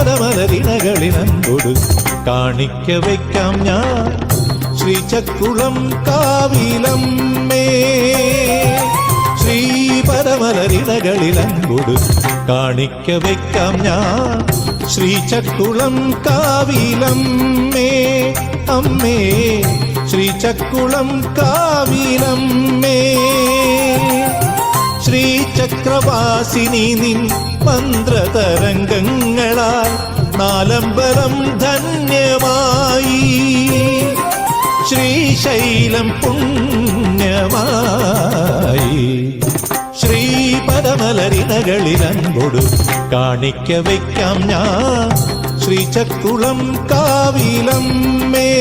ശ്രീപദമലരിണകളിനൻകൊടു കാണിക്ക വയ്ക്കാം ഞാൻ ശ്രീചക്കുളം കാവിലമ്മേ. ശ്രീപദമലരിണകളിനൻകൊടു കാണിക്ക വയ്ക്കാം ഞാൻ ശ്രീചക്കുളം കാവിലമ്മേ. അമ്മേ ശ്രീചക്കുളം കാവിലമ്മേ. ശ്രീചക്രവാസിനി നിൻ മന്ത്രതരംഗങ്ങളാൽ നാലമ്പലം ധന്യമായി. ശ്രീശൈലം പുണ്യമായി. ശ്രീപദമലരിണകളിലൻകൊടു കാണിക്ക വയ്ക്കാം ഞാൻ ശ്രീചക്കുളം കാവിലമ്മേ.